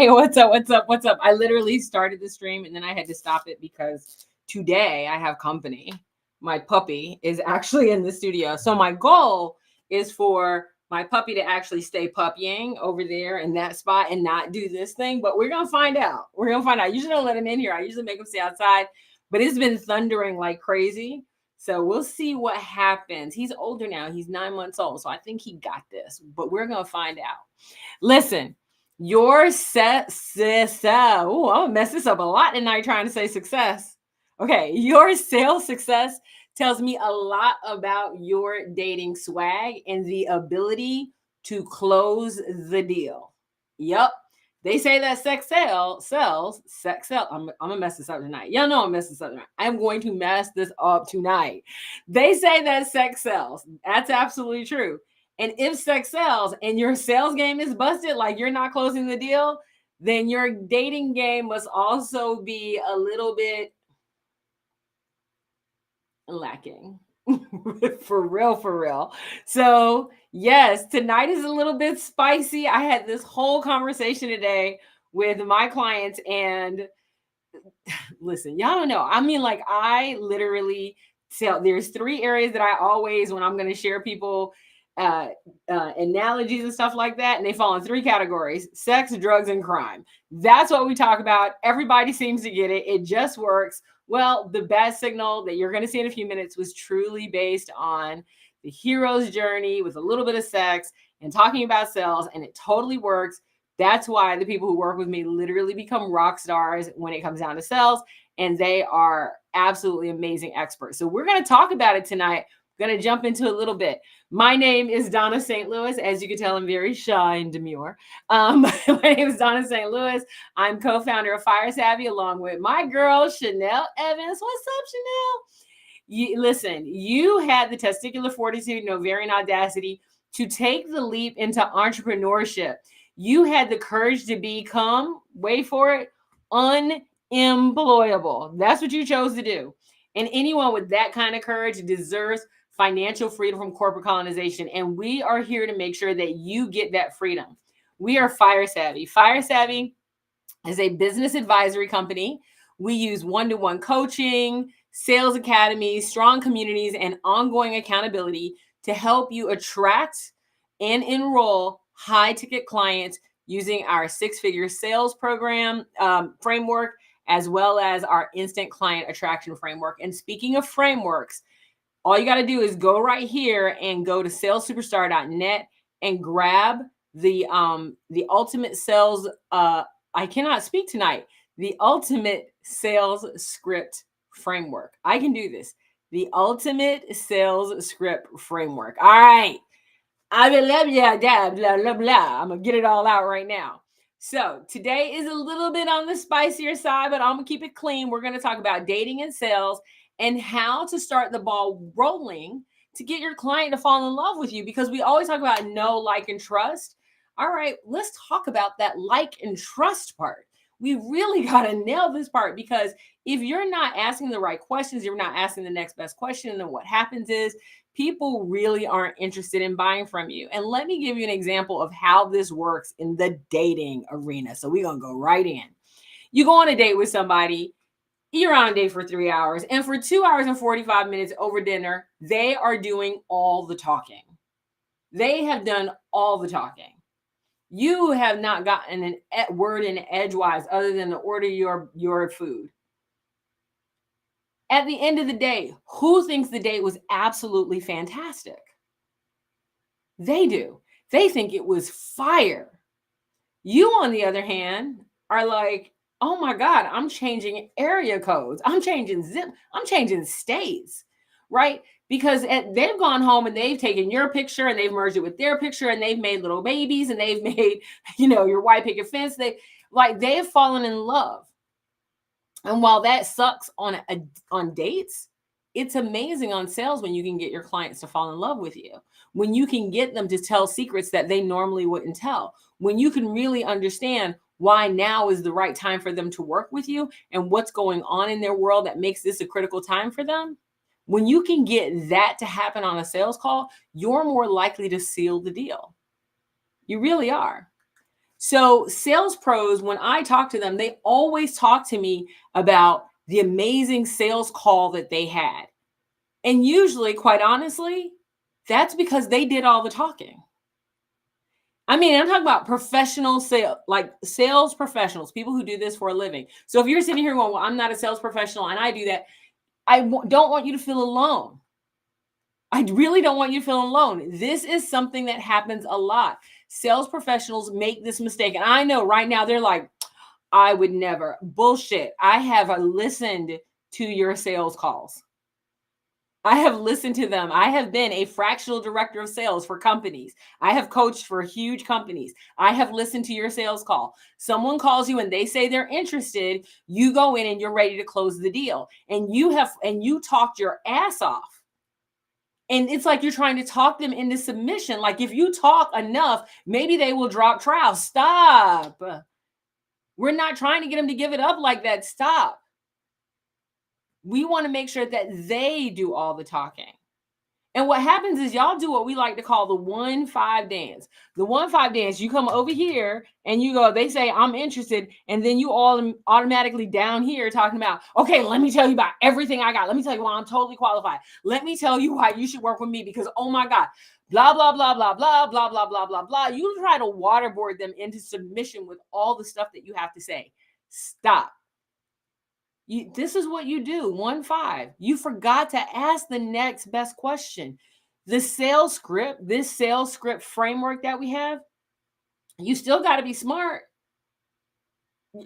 Hey, what's up? What's up? What's up? I literally started the stream and then I had to stop it because today I have company. My puppy is actually in the studio. So my goal is for my puppy to actually stay puppying over there in that spot and not do this thing. But we're going to find out. We're going to find out. I usually don't let him in here. I usually make him stay outside. But it's been thundering like crazy. So we'll see what happens. He's older now. He's 9 months old. So I think he got this. But we're going to find out. Listen. Your success. Oh, I'm gonna mess this up a lot tonight trying to say success. Okay, your sales success tells me a lot about your dating swag and the ability to close the deal. Yep. They say that sex sells. I'm gonna mess this up tonight. Y'all know I'm messing this up tonight. I'm going to mess this up tonight. They say that sex sells. That's absolutely true. And if sex sells and your sales game is busted, like you're not closing the deal, then your dating game must also be a little bit lacking. For real, for real. So, yes, tonight is a little bit spicy. I had this whole conversation today with my clients, and listen, y'all don't know. I mean, like, I literally tell there's 3 areas that I always, when I'm going to share people analogies and stuff like that, and they fall in 3 categories: sex, drugs, and crime. That's what we talk about. Everybody seems to get it. It just works. Well, the bad signal that you're going to see in a few minutes was truly based on the hero's journey with a little bit of sex and talking about sales, and it totally works. That's why the people who work with me literally become rock stars when it comes down to sales, and they are absolutely amazing experts. So we're going to talk about it tonight. Going to jump into a little bit. My name is Donna St. Louis. As you can tell, I'm very shy and demure. My name is Donna St. Louis. I'm co-founder of Fire Savvy along with my girl, Chanel Evans. What's up, Chanel? Listen, you had the testicular fortitude and ovarian audacity to take the leap into entrepreneurship. You had the courage to become, wait for it, unemployable. That's what you chose to do. And anyone with that kind of courage deserves financial freedom from corporate colonization. And we are here to make sure that you get that freedom. We are Fire Savvy. Fire Savvy is a business advisory company. We use one-to-one coaching, sales academies, strong communities, and ongoing accountability to help you attract and enroll high-ticket clients using our 6-figure sales program framework, as well as our instant client attraction framework. And speaking of frameworks, all you got to do is go right here and go to salessuperstar.net and grab the ultimate sales. I cannot speak tonight. The ultimate sales script framework. I can do this. The ultimate sales script framework. All right. I blah, blah, blah, blah, blah, blah. I'm going to get it all out right now. So today is a little bit on the spicier side, but I'm going to keep it clean. We're going to talk about dating and sales and how to start the ball rolling to get your client to fall in love with you, because we always talk about know, like, and trust. All right, let's talk about that like and trust part. We really got to nail this part, because if you're not asking the right questions, you're not asking the next best question, then what happens is people really aren't interested in buying from you. And let me give you an example of how this works in the dating arena. So we're going to go right in. You go on a date with somebody, you're on a date for 3 hours, and for 2 hours and 45 minutes over dinner, they are doing all the talking. They have done all the talking. You have not gotten a word in edgewise other than to order your food. At the end of the day, who thinks the date was absolutely fantastic? They do. They think it was fire. You, on the other hand, are like, oh my God, I'm changing area codes. I'm changing I'm changing states, right? Because they've gone home and they've taken your picture and they've merged it with their picture and they've made little babies and they've made, your white picket fence. They've fallen in love. And while that sucks on dates, it's amazing on sales when you can get your clients to fall in love with you, when you can get them to tell secrets that they normally wouldn't tell, when you can really understand why now is the right time for them to work with you and what's going on in their world that makes this a critical time for them. When you can get that to happen on a sales call, you're more likely to seal the deal. You really are. So sales pros, when I talk to them, they always talk to me about the amazing sales call that they had. And usually, quite honestly, that's because they did all the talking. I mean, I'm talking about professional sales, like sales professionals, people who do this for a living. So if you're sitting here going, well, I'm not a sales professional and I do that, don't want you to feel alone. I really don't want you to feel alone. This is something that happens a lot. Sales professionals make this mistake. And I know right now they're like, I would never. Bullshit. I have listened to your sales calls. I have listened to them. I have been a fractional director of sales for companies. I have coached for huge companies. I have listened to your sales call. Someone calls you and they say they're interested. You go in and you're ready to close the deal. And you talked your ass off. And it's like you're trying to talk them into submission. Like if you talk enough, maybe they will drop trial. Stop. We're not trying to get them to give it up like that. Stop. We want to make sure that they do all the talking. And what happens is y'all do what we like to call the 1-5 dance. The 1-5 dance, you come over here and you go, they say, I'm interested. And then you all automatically down here talking about, okay, let me tell you about everything I got. Let me tell you why I'm totally qualified. Let me tell you why you should work with me because, oh my God, blah, blah, blah, blah, blah, blah, blah, blah, blah, blah. You try to waterboard them into submission with all the stuff that you have to say. Stop. This is what you do. 1-5. You forgot to ask the next best question. This sales script framework that we have, you still got to be smart.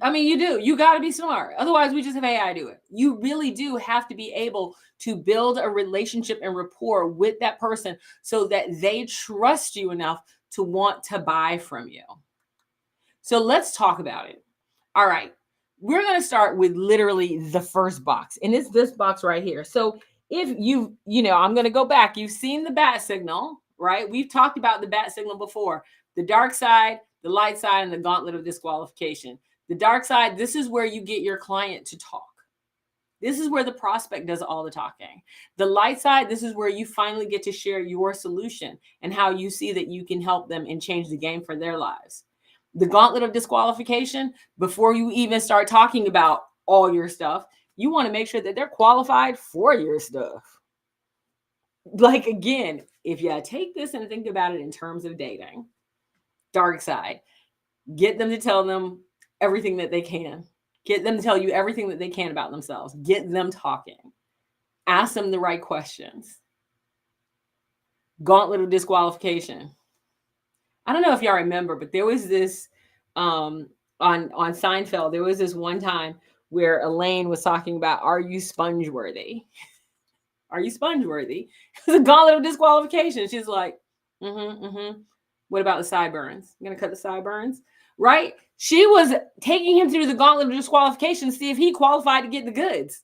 I mean, you do. You got to be smart. Otherwise, we just have AI do it. You really do have to be able to build a relationship and rapport with that person so that they trust you enough to want to buy from you. So let's talk about it. All right. We're going to start with literally the first box, and it's this box right here. So if I'm going to go back. You've seen the bat signal, right? We've talked about the bat signal before. The dark side, the light side, and the gauntlet of disqualification. The dark side, this is where you get your client to talk. This is where the prospect does all the talking. The light side, this is where you finally get to share your solution and how you see that you can help them and change the game for their lives. The gauntlet of disqualification, before you even start talking about all your stuff, you want to make sure that they're qualified for your stuff. Like, again, if you take this and think about it in terms of dating, dark side, get them to tell them everything that they can. Get them to tell you everything that they can about themselves. Get them talking. Ask them the right questions. Gauntlet of disqualification. I don't know if y'all remember, but there was this on Seinfeld. There was this one time where Elaine was talking about, are you sponge worthy? Are you sponge worthy? It's a gauntlet of disqualification. She's like, What about the sideburns? I'm gonna cut the sideburns, right? She was taking him through the gauntlet of disqualification to see if he qualified to get the goods.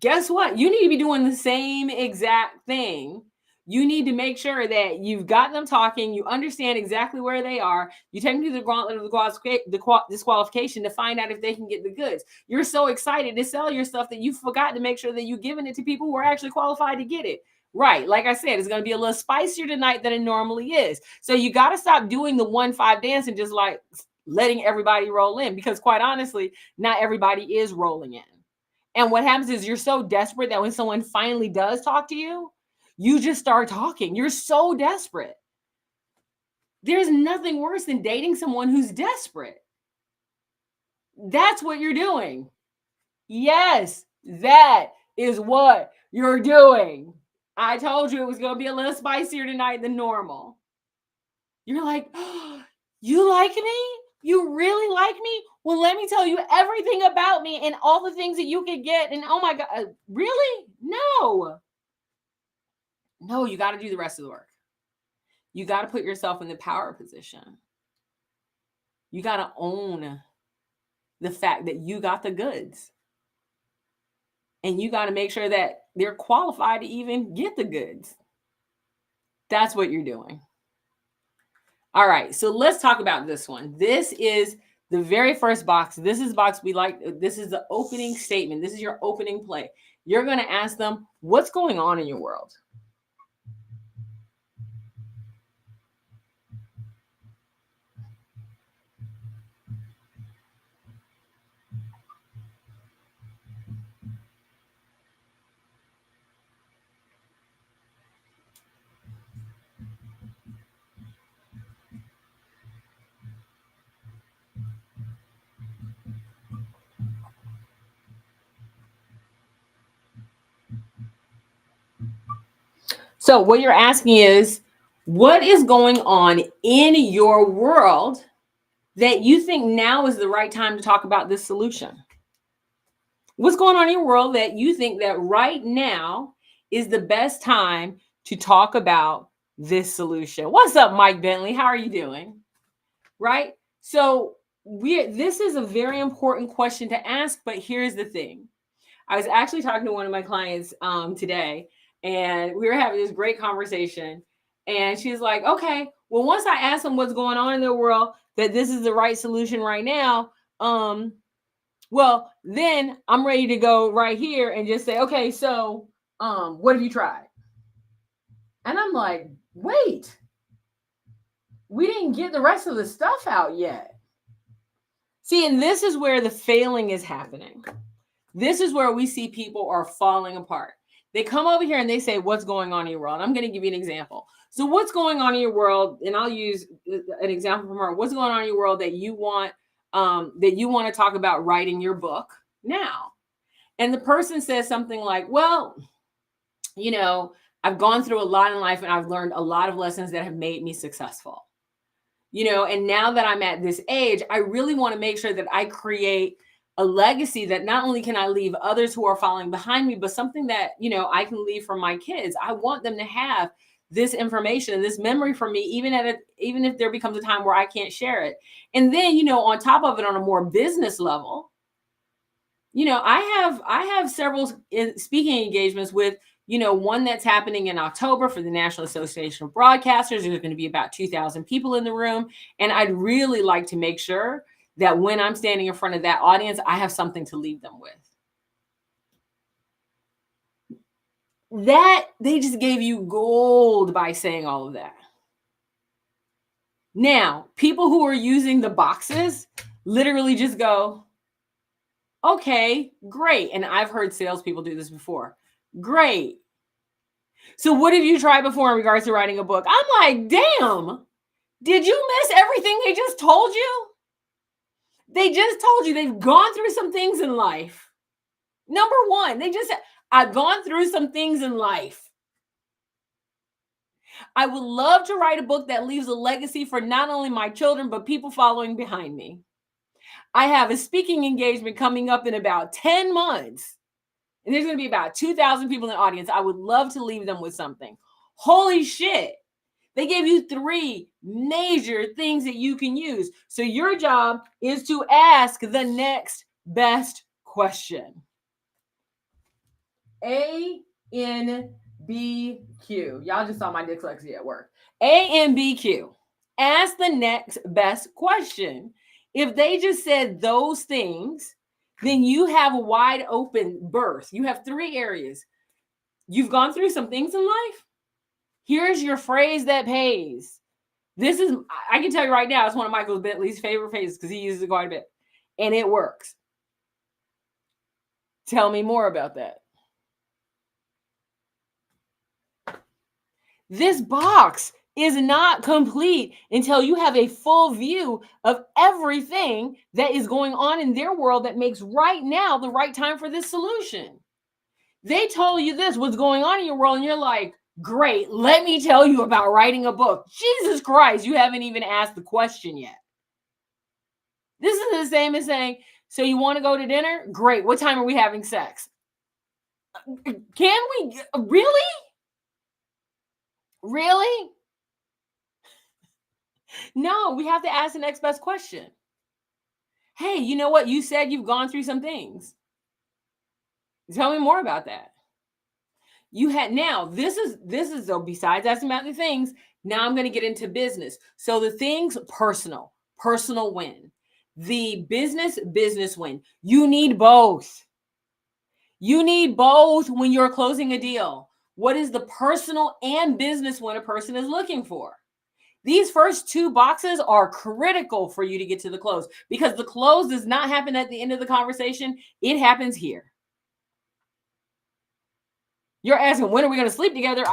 Guess what? You need to be doing the same exact thing. You need to make sure that you've got them talking. You understand exactly where they are. You take them to the gauntlet of the disqualification to find out if they can get the goods. You're so excited to sell your stuff that you forgot to make sure that you're giving it to people who are actually qualified to get it. Right. Like I said, it's going to be a little spicier tonight than it normally is. So you got to stop doing the 1-5 dance and just like letting everybody roll in, because quite honestly, not everybody is rolling in. And what happens is you're so desperate that when someone finally does talk to you, you just start talking. You're so desperate. There's nothing worse than dating someone who's desperate. That's what you're doing. Yes, that is what you're doing. I told you it was going to be a little spicier tonight than normal. You're like, oh, you like me? You really like me? Well, let me tell you everything about me and all the things that you could get. And oh my God, really? No. No, you got to do the rest of the work. You got to put yourself in the power position. You got to own the fact that you got the goods. And you got to make sure that they're qualified to even get the goods. That's what you're doing. All right, so let's talk about this one. This is the very first box. This is box we like. This is the opening statement. This is your opening play. You're going to ask them, what's going on in your world? So what you're asking is, what is going on in your world that you think now is the right time to talk about this solution? What's going on in your world that you think that right now is the best time to talk about this solution? What's up, Mike Bentley? How are you doing? Right? So this is a very important question to ask, but here's the thing. I was actually talking to one of my clients today, and we were having this great conversation. And she's like, okay, well, once I ask them what's going on in their world, that this is the right solution right now, well, then I'm ready to go right here and just say, okay, so what have you tried? And I'm like, wait, we didn't get the rest of the stuff out yet. See, and this is where the failing is happening. This is where we see people are falling apart. They come over here and they say, what's going on in your world? And I'm going to give you an example. So what's going on in your world? And I'll use an example from her. What's going on in your world that you want to talk about writing your book now? And the person says something like, well, I've gone through a lot in life and I've learned a lot of lessons that have made me successful. And now that I'm at this age, I really want to make sure that I create a legacy that not only can I leave others who are following behind me, but something that, I can leave for my kids. I want them to have this information and this memory from me, even if there becomes a time where I can't share it. And then, on top of it, on a more business level, I have several speaking engagements with, one that's happening in October for the National Association of Broadcasters. There's going to be about 2,000 people in the room. And I'd really like to make sure that when I'm standing in front of that audience, I have something to leave them with. That they just gave you gold by saying all of that. Now, people who are using the boxes literally just go, okay, great. And I've heard salespeople do this before. Great. So what have you tried before in regards to writing a book? I'm like, damn, did you miss everything they just told you? They just told you they've gone through some things in life. Number one, they just said, I've gone through some things in life. I would love to write a book that leaves a legacy for not only my children, but people following behind me. I have a speaking engagement coming up in about 10 months. And there's going to be about 2,000 people in the audience. I would love to leave them with something. Holy shit. They gave you 3 major things that you can use. So your job is to ask the next best question. ANBQ. Y'all just saw my dyslexia at work. ANBQ. Ask the next best question. If they just said those things, then you have a wide open berth. You have 3 areas. You've gone through some things in life. Here's your phrase that pays. This is, I can tell you right now, it's one of Michael Bentley's favorite phrases because he uses it quite a bit. And it works. Tell me more about that. This box is not complete until you have a full view of everything that is going on in their world that makes right now the right time for this solution. They told you this, what's going on in your world, and you're like, great, let me tell you about writing a book. Jesus Christ, you haven't even asked the question yet. This is the same as saying, so you want to go to dinner? Great, what time are we having sex? Can we? Really? Really? No, we have to ask the next best question. Hey, you know what? You said you've gone through some things. Tell me more about that. You had now, this is though, besides asking about the things, now I'm going to get into business. So the things, personal win. The business win. You need both. You need both when you're closing a deal. What is the personal and business win a person is looking for? These first 2 boxes are critical for you to get to the close, because the close does not happen at the end of the conversation. It happens here. You're asking, when are we going to sleep together?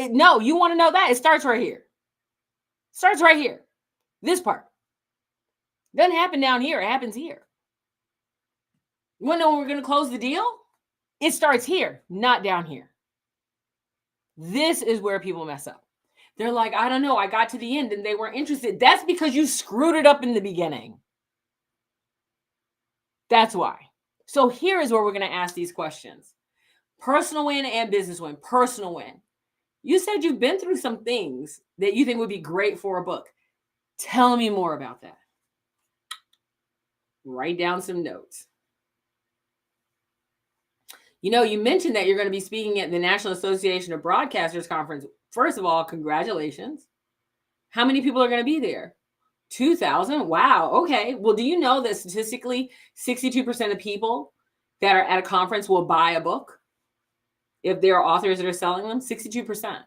No, you want to know that? It starts right here. Starts right here. This part. Doesn't happen down here. It happens here. You want to know when we're going to close the deal? It starts here, not down here. This is where people mess up. They're like, I don't know. I got to the end and they weren't interested. That's because you screwed it up in the beginning. That's why. So here is where we're going to ask these questions. Personal win and business win. Personal win. You said you've been through some things that you think would be great for a book. Tell me more about that. Write down some notes. You know, you mentioned that you're going to be speaking at the National Association of Broadcasters Conference. First of all, congratulations. How many people are going to be there? 2,000? Wow. Okay. Well, do you know that statistically 62% of people that are at a conference will buy a book if there are authors that are selling them? 62%.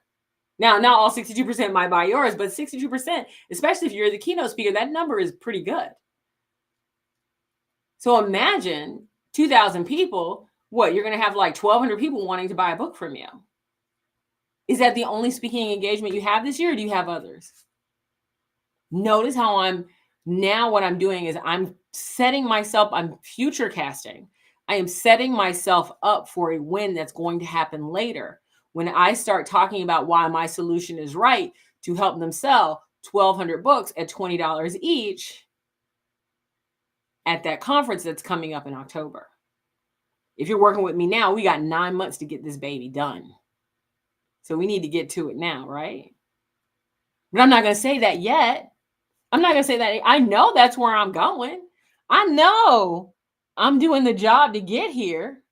Now, not all 62% might buy yours, but 62%, especially if you're the keynote speaker, that number is pretty good. So imagine 2,000 people. What, you're going to have like 1,200 people wanting to buy a book from you. Is that the only speaking engagement you have this year, or do you have others? Notice how what I'm doing is I'm setting myself, I'm future casting. I am setting myself up for a win that's going to happen later. When I start talking about why my solution is right to help them sell 1,200 books at $20 each at that conference that's coming up in October. If you're working with me now, we got 9 months to get this baby done. So we need to get to it now, right? But I'm not going to say that yet. I'm not going to say that. I know that's where I'm going. I know I'm doing the job to get here.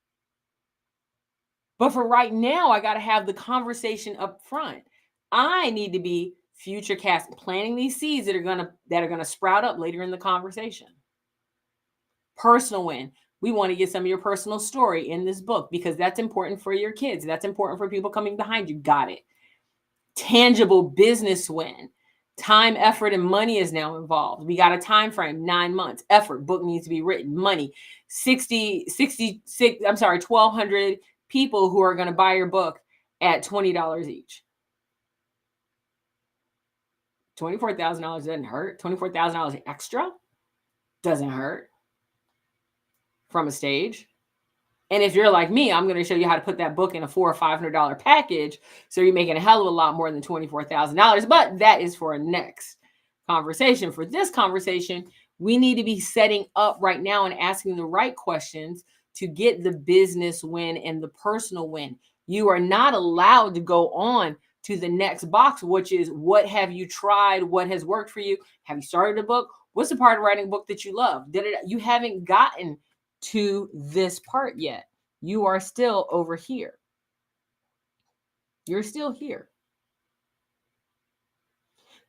But for right now, I got to have the conversation up front. I need to be future cast, planting these seeds that are going to sprout up later in the conversation. Personal win. We want to get some of your personal story in this book because that's important for your kids. That's important for people coming behind you. Got it. Tangible business win. Time, effort, and money is now involved. We got a time frame, 9 months. Effort, book needs to be written. Money, 1,200 people who are going to buy your book at $20 each. $24,000 doesn't hurt. $24,000 extra doesn't hurt from a stage. And if you're like me, I'm going to show you how to put that book in a $400 or $500 package. So you're making a hell of a lot more than $24,000. But that is for a next conversation. For this conversation, we need to be setting up right now and asking the right questions to get the business win and the personal win. You are not allowed to go on to the next box, which is what have you tried? What has worked for you? Have you started a book? What's the part of writing a book that you love? You haven't gotten to this part yet. You are still over here. You're still here.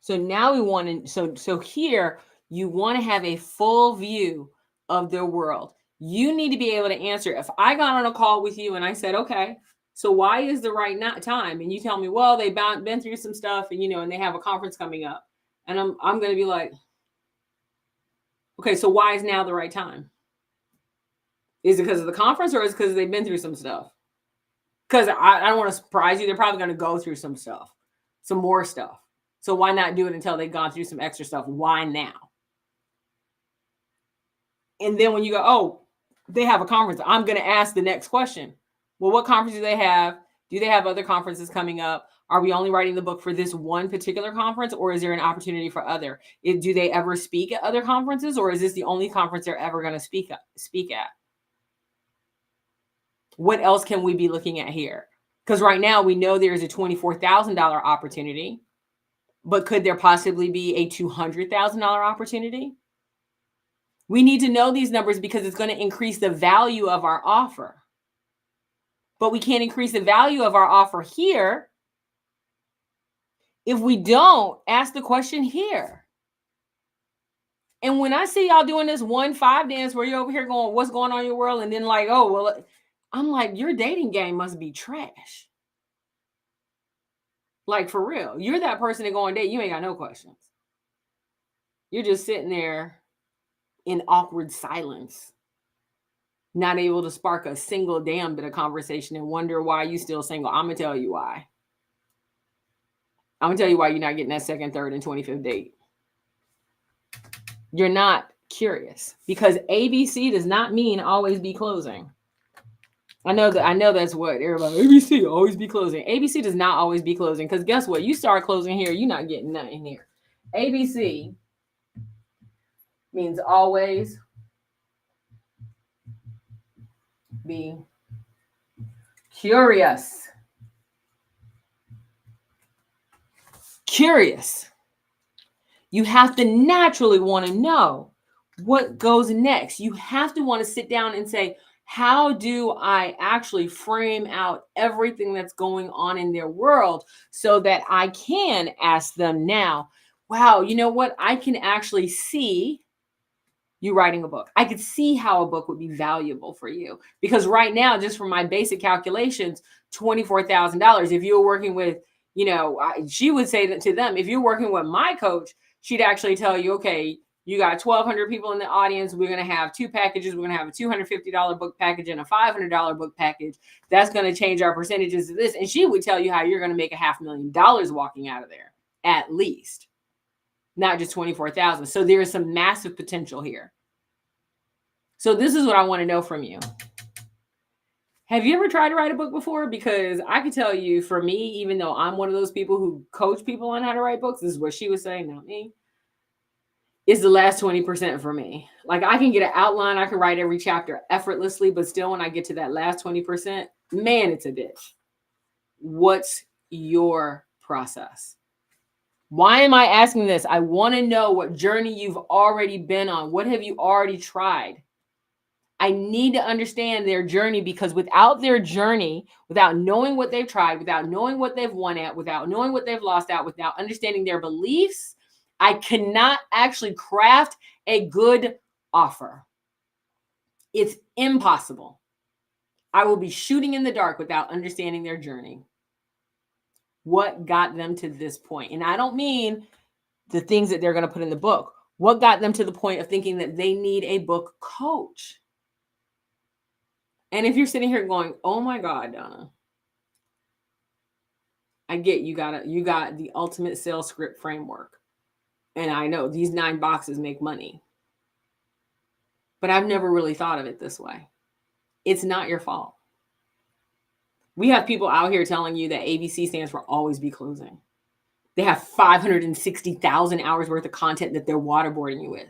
So now we want to, so here you want to have a full view of the world. You need to be able to answer. If I got on a call with you and I said, okay, so why is the right time? And you tell me, well, they've been through some stuff and, and they have a conference coming up. And I'm going to be like, okay, so why is now the right time? Is it because of the conference or is it because they've been through some stuff? Because I don't want to surprise you. They're probably going to go through some stuff, some more stuff. So why not do it until they've gone through some extra stuff? Why now? And then when you go, oh, they have a conference, I'm going to ask the next question. Well, what conference do they have? Do they have other conferences coming up? Are we only writing the book for this one particular conference, or is there an opportunity for other? Do they ever speak at other conferences, or is this the only conference they're ever going to speak at? What else can we be looking at here? Because right now we know there is a $24,000 opportunity, but could there possibly be a $200,000 opportunity? We need to know these numbers because it's going to increase the value of our offer. But we can't increase the value of our offer here if we don't ask the question here. And when I see y'all doing this 1-5 dance where you're over here going, what's going on in your world? And then like, oh, well, I'm like, your dating game must be trash. Like, for real. You're that person that go on a date, you ain't got no questions. You're just sitting there in awkward silence, not able to spark a single damn bit of conversation and wonder why you still single. I'm going to tell you why. I'm going to tell you why you're not getting that second, third, and 25th date. You're not curious, because ABC does not mean always be closing. I know that's what everybody, ABC always be closing. ABC does not always be closing, because guess what? You start closing here, you're not getting nothing here. ABC means always be curious. Curious. You have to naturally want to know what goes next. You have to want to sit down and say, how do I actually frame out everything that's going on in their world so that I can ask them now, wow, you know what? I can actually see you writing a book. I could see how a book would be valuable for you, because right now, just from my basic calculations, $24,000. If you were working with, she would say that to them, if you're working with my coach, she'd actually tell you, okay, you got 1,200 people in the audience. We're going to have two packages. We're going to have a $250 book package and a $500 book package. That's going to change our percentages of this. And she would tell you how you're going to make $500,000 walking out of there, at least, not just 24,000. So there is some massive potential here. So this is what I want to know from you. Have you ever tried to write a book before? Because I can tell you, for me, even though I'm one of those people who coach people on how to write books, this is what she was saying, not me, is the last 20% for me. Like, I can get an outline, I can write every chapter effortlessly, but still when I get to that last 20%, man, it's a bitch. What's your process? Why am I asking this? I want to know what journey you've already been on. What have you already tried? I need to understand their journey, because without their journey, without knowing what they've tried, without knowing what they've won at, without knowing what they've lost out, without understanding their beliefs, I cannot actually craft a good offer. It's impossible. I will be shooting in the dark without understanding their journey. What got them to this point? And I don't mean the things that they're going to put in the book. What got them to the point of thinking that they need a book coach? And if you're sitting here going, oh my God, Donna, I get you got the ultimate sales script framework. And I know these 9 boxes make money. But I've never really thought of it this way. It's not your fault. We have people out here telling you that ABC stands for always be closing. They have 560,000 hours worth of content that they're waterboarding you with.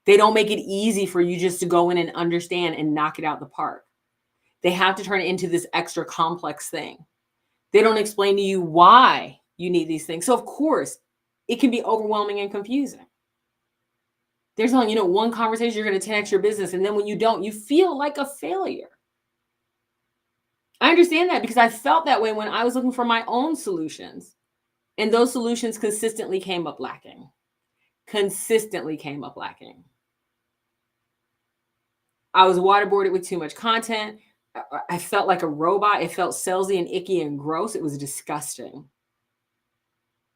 They don't make it easy for you just to go in and understand and knock it out the park. They have to turn it into this extra complex thing. They don't explain to you why you need these things. So of course, it can be overwhelming and confusing. They're telling you, one conversation, you're going to 10x your business. And then when you don't, you feel like a failure. I understand that, because I felt that way when I was looking for my own solutions. And those solutions consistently came up lacking. I was waterboarded with too much content. I felt like a robot. It felt salesy and icky and gross. It was disgusting.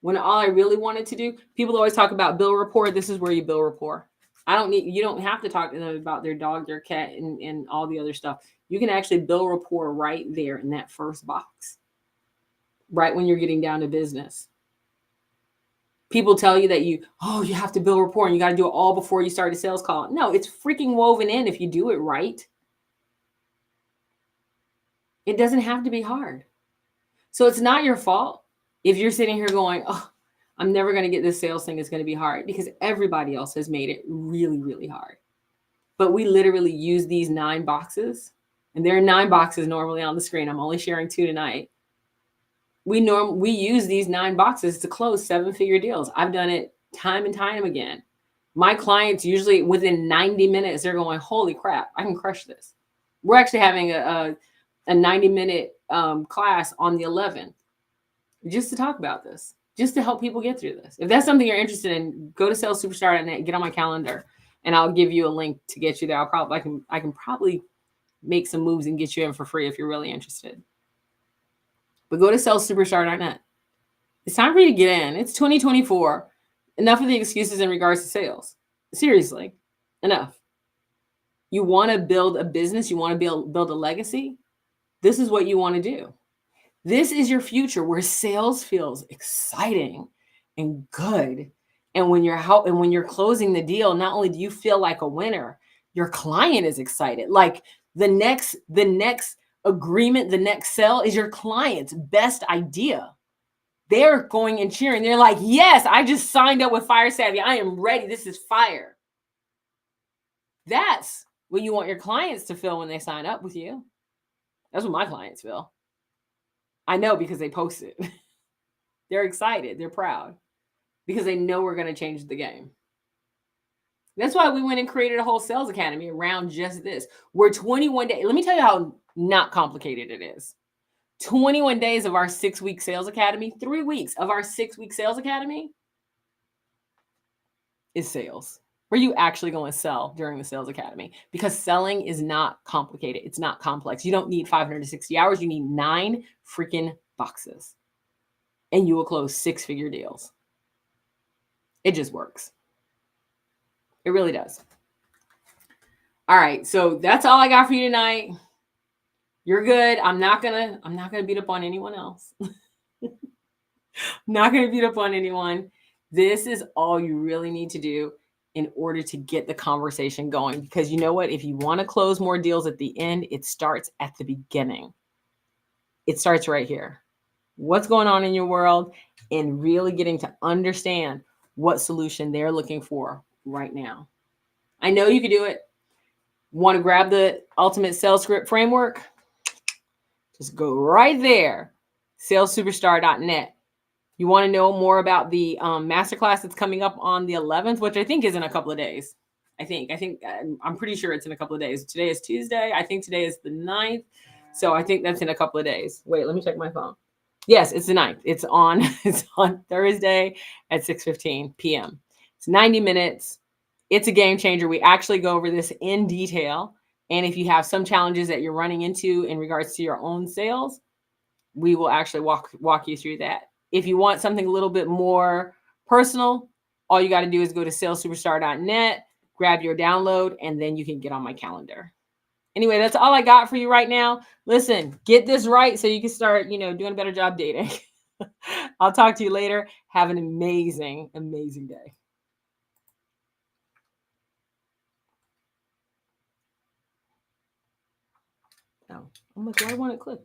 When all I really wanted to do, people always talk about build rapport. This is where you build rapport. You don't have to talk to them about their dog, their cat, and all the other stuff. You can actually build rapport right there in that first box, right when you're getting down to business. People tell you that you have to build rapport and you got to do it all before you start a sales call. No, it's freaking woven in if you do it right. It doesn't have to be hard. So it's not your fault if you're sitting here going, I'm never going to get this sales thing. It's going to be hard, because everybody else has made it really, really hard. But we literally use these 9 boxes, and there are 9 boxes normally on the screen. I'm only sharing 2 tonight. We use these 9 boxes to close 7-figure deals. I've done it time and time again. My clients, usually within 90 minutes, they're going, holy crap, I can crush this. We're actually having a 90-minute class on the 11th just to talk about this, just to help people get through this. If that's something you're interested in, go to salessuperstar.net, get on my calendar, and I'll give you a link to get you there. I can probably make some moves and get you in for free if you're really interested. But go to salessuperstar.net. It's time for you to get in. It's 2024. Enough of the excuses in regards to sales. Seriously, enough. You want to build a business, you want to build a legacy. This is what you want to do. This is your future where sales feels exciting and good. And when you're closing the deal, not only do you feel like a winner, your client is excited. Like the next agreement, the next sale is your client's best idea. They're going and cheering. They're like, yes, I just signed up with Fire Savvy. I am ready. This is fire. That's what you want your clients to feel when they sign up with you. That's what my clients feel. I know because they post it. They're excited. They're proud because they know we're going to change the game. That's why we went and created a whole sales academy around just this. We're 21 days. Let me tell you how not complicated it is. 21 days of our 6-week sales academy, 3 weeks of our 6-week sales academy is sales. Where you actually go and sell during the sales academy, because selling is not complicated. It's not complex. You don't need 560 hours. You need 9 freaking boxes and you will close 6-figure deals. It just works. It really does. All right. So that's all I got for you tonight. You're good. I'm not going to beat up on anyone else. Not going to beat up on anyone. This is all you really need to do in order to get the conversation going. Because you know what? If you want to close more deals at the end, it starts at the beginning. It starts right here. What's going on in your world and really getting to understand what solution they're looking for right now. I know you can do it. Want to grab the Ultimate Sales Script Framework? Just go right there, salessuperstar.net. You want to know more about the masterclass that's coming up on the 11th, which I think is in a couple of days. I'm pretty sure it's in a couple of days. Today is Tuesday. I think today is the 9th. So I think that's in a couple of days. Wait, let me check my phone. Yes, it's the 9th. It's on Thursday at 6:15 p.m. It's 90 minutes. It's a game changer. We actually go over this in detail. And if you have some challenges that you're running into in regards to your own sales, we will actually walk you through that. If you want something a little bit more personal, all you got to do is go to salessuperstar.net, grab your download, and then you can get on my calendar. Anyway, that's all I got for you right now. Listen, get this right so you can start, doing a better job dating. I'll talk to you later. Have an amazing, amazing day. Oh, I'm like, why won't it click?